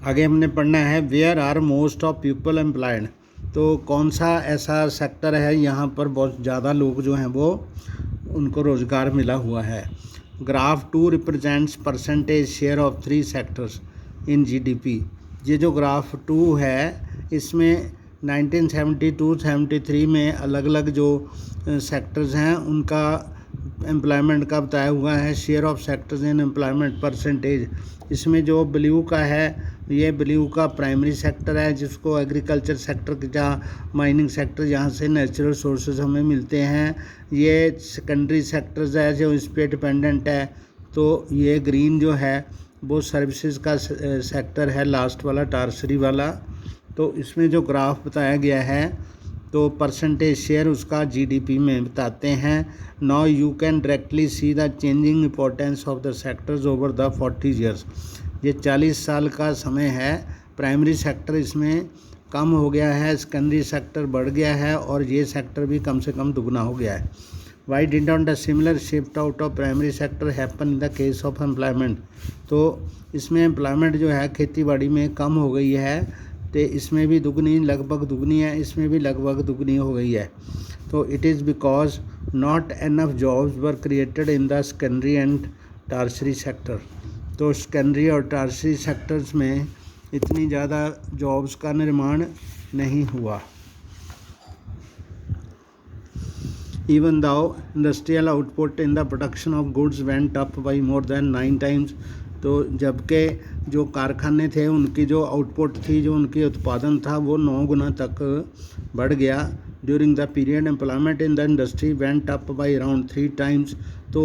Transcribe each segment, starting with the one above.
आगे हमने पढ़ना है where are most of people employed. तो कौन सा ऐसा सेक्टर है यहाँ पर बहुत ज़्यादा लोग जो हैं वो उनको रोज़गार मिला हुआ है। Graph 2 represents percentage share of 3 sectors in GDP. ये जो ग्राफ 2 है इसमें 1972-73 में अलग अलग जो सेक्टर्स हैं उनका एम्प्लॉयमेंट का बताया हुआ है। Share of sectors in employment percentage, इसमें जो ब्लू का है ये ब्लू का प्राइमरी सेक्टर है जिसको एग्रीकल्चर सेक्टर, जहाँ माइनिंग सेक्टर जहाँ से नेचुरल सोर्सेज हमें मिलते हैं। ये सेकेंडरी सेक्टर्स है जो इस पर डिपेंडेंट है। तो ये ग्रीन जो है वो सर्विसेज का सेक्टर है, लास्ट वाला टर्शरी वाला। तो इसमें जो ग्राफ बताया गया है तो परसेंटेज शेयर उसका जीडीपी में बताते हैं। Now you can directly see the changing importance of the sectors over the 40 years. ये 40 साल का समय है। प्राइमरी सेक्टर इसमें कम हो गया है, सेकेंडरी सेक्टर बढ़ गया है और ये सेक्टर भी कम से कम दुगना हो गया है। Why did not the similar shift out of primary sector happen in the case of employment. तो इसमें एम्प्लॉयमेंट जो है खेती बाड़ी में कम हो गई है, तो इसमें भी दुगनी, लगभग दुगनी है, इसमें भी लगभग दुगनी हो गई है। तो it is because not enough jobs were created in the secondary and tertiary sector. तो सेकेंडरी और टर्शरी सेक्टर्स में इतनी ज़्यादा जॉब्स का निर्माण नहीं हुआ। Even though industrial output in the production of goods went up by more than 9 times, तो जबकि जो कारखाने थे उनकी जो आउटपुट थी, जो उनकी उत्पादन था वो 9 गुना तक बढ़ गया। During the period employment in the industry went up by around 3 times. तो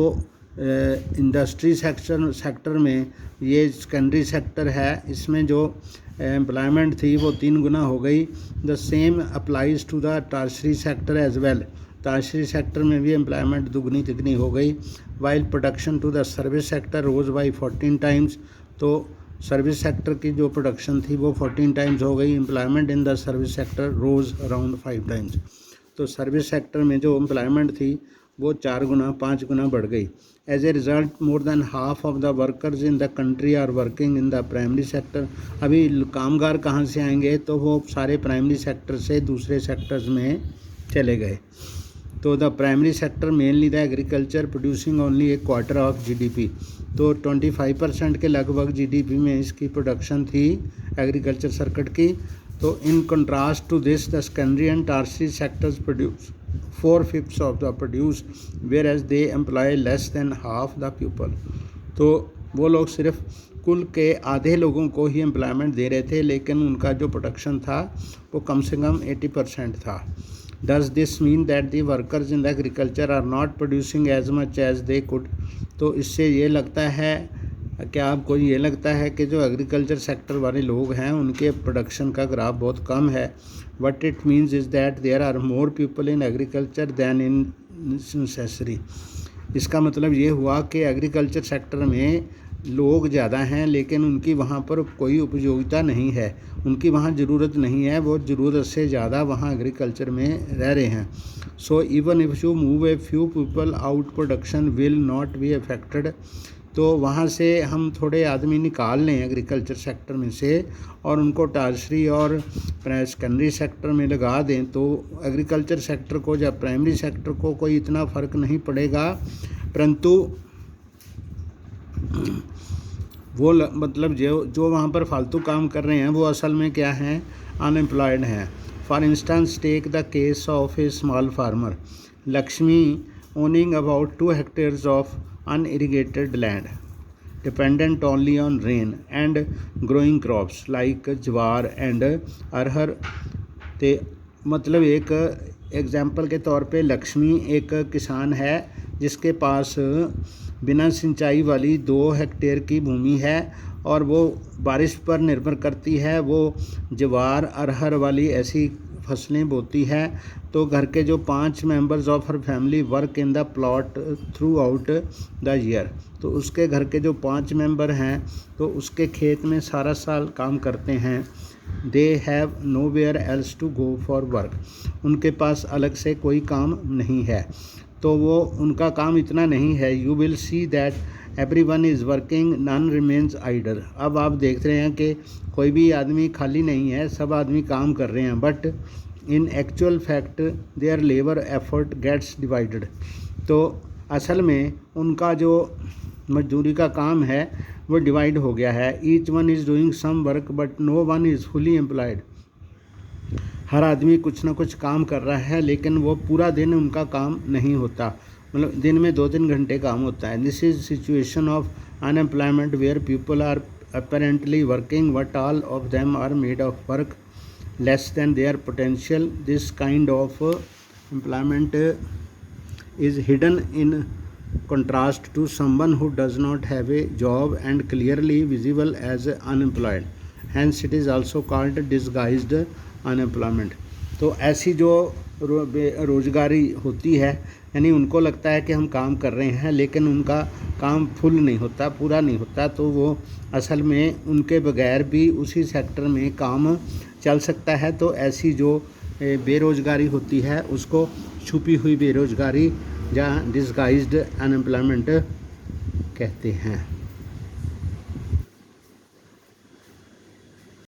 इंडस्ट्री सेक्टर में ये सेकेंडरी सेक्टर है, इसमें जो एम्प्लॉयमेंट थी वो 3 गुना हो गई। The same applies to the tertiary sector as well. Tertiary sector में भी एम्प्लॉयमेंट दुगनी तिगनी हो गई। While production to the service sector rose by 14 times. तो सर्विस सेक्टर की जो प्रोडक्शन थी वो 14 टाइम्स हो गई। Employment in the service sector rose around 5 times. तो सर्विस सेक्टर में जो एम्प्लॉयमेंट थी वो 4 गुना 5 गुना बढ़ गई। As a result more than half of the workers in the country are working in the primary sector. अभी कामगार कहाँ से आएंगे, तो वो सारे प्राइमरी सेक्टर से दूसरे सेक्टर्स में चले गए। तो the primary sector mainly the agriculture producing only A quarter of GDP. तो 25% के लगभग जीडीपी में इसकी प्रोडक्शन थी एग्रीकल्चर सेक्टर की। तो in contrast to this the secondary and tertiary sectors produce 4/5 of the produce whereas they employ less than half the people. तो वो लोग सिर्फ कुल के आधे लोगों को ही एम्प्लॉयमेंट दे रहे थे, लेकिन उनका जो प्रोडक्शन था वो कम से कम 80% था। Does this mean that the workers in the agriculture are not producing as much as they could? तो इससे ये लगता है, क्या आपको ये लगता है कि जो एग्रीकल्चर सेक्टर वाले लोग हैं उनके प्रोडक्शन का ग्राफ बहुत कम है? What it means is that there are more people in agriculture than in necessary. इसका मतलब ये हुआ कि एग्रीकल्चर सेक्टर में लोग ज़्यादा हैं लेकिन उनकी वहाँ पर कोई उपयोगिता नहीं है, उनकी वहाँ ज़रूरत नहीं है, वो ज़रूरत से ज़्यादा वहाँ एग्रीकल्चर में रह रहे हैं। So even if you move a few people out production will not be affected. तो वहाँ से हम थोड़े आदमी निकाल लें एग्रीकल्चर सेक्टर में से और उनको टर्शरी और सेकेंडरी सेक्टर में लगा दें तो एग्रीकल्चर सेक्टर को या प्राइमरी सेक्टर को कोई इतना फ़र्क नहीं पड़ेगा। परंतु वो मतलब जो वहाँ पर फालतू काम कर रहे हैं वो असल में क्या हैं, अनएम्प्लॉयड हैं। For instance take the case of a small farmer Lakshmi owning about 2 hectares of unirrigated land dependent only on rain and growing crops like jowar and arhar. ते मतलब एक एग्जाम्पल के तौर पे लक्ष्मी एक किसान है जिसके पास बिना सिंचाई वाली 2 हेक्टेयर की भूमि है और वो बारिश पर निर्भर करती है। वो ज्वार अरहर वाली ऐसी फसलें बोती है। तो घर के जो 5 members of her family work in the plot through out the year. तो उसके घर के जो 5 मेंबर हैं तो उसके खेत में सारा साल काम करते हैं। They have nowhere else to go for work. उनके पास अलग से कोई काम नहीं है, तो वो उनका काम इतना नहीं है। You will see that everyone is working, none remains idle. अब आप देख रहे हैं कि कोई भी आदमी खाली नहीं है, सब आदमी काम कर रहे हैं, but in actual fact their labour effort gets divided. तो असल में उनका जो मजदूरी का काम है वो डिवाइड हो गया है। Each one is doing some work but no one is fully employed. हर आदमी कुछ ना कुछ काम कर रहा है, लेकिन वो पूरा दिन उनका काम नहीं होता, मतलब दिन में 2-3 घंटे काम होता है। This is situation of unemployment where people are apparently working but all of them are made of work less than their potential. This kind of employment is hidden in contrast to someone who does not have a job and clearly visible as unemployed. Hence it is also called disguised unemployment. तो ऐसी जो रोजगारी होती है, यानी उनको लगता है कि हम काम कर रहे हैं, लेकिन उनका काम फुल नहीं होता, पूरा नहीं होता, तो वो असल में उनके बगैर भी उसी सेक्टर में काम चल सकता है। तो ऐसी जो बेरोज़गारी होती है उसको छुपी हुई बेरोज़गारी या डिस्गाइज्ड अनएम्प्लॉयमेंट कहते हैं।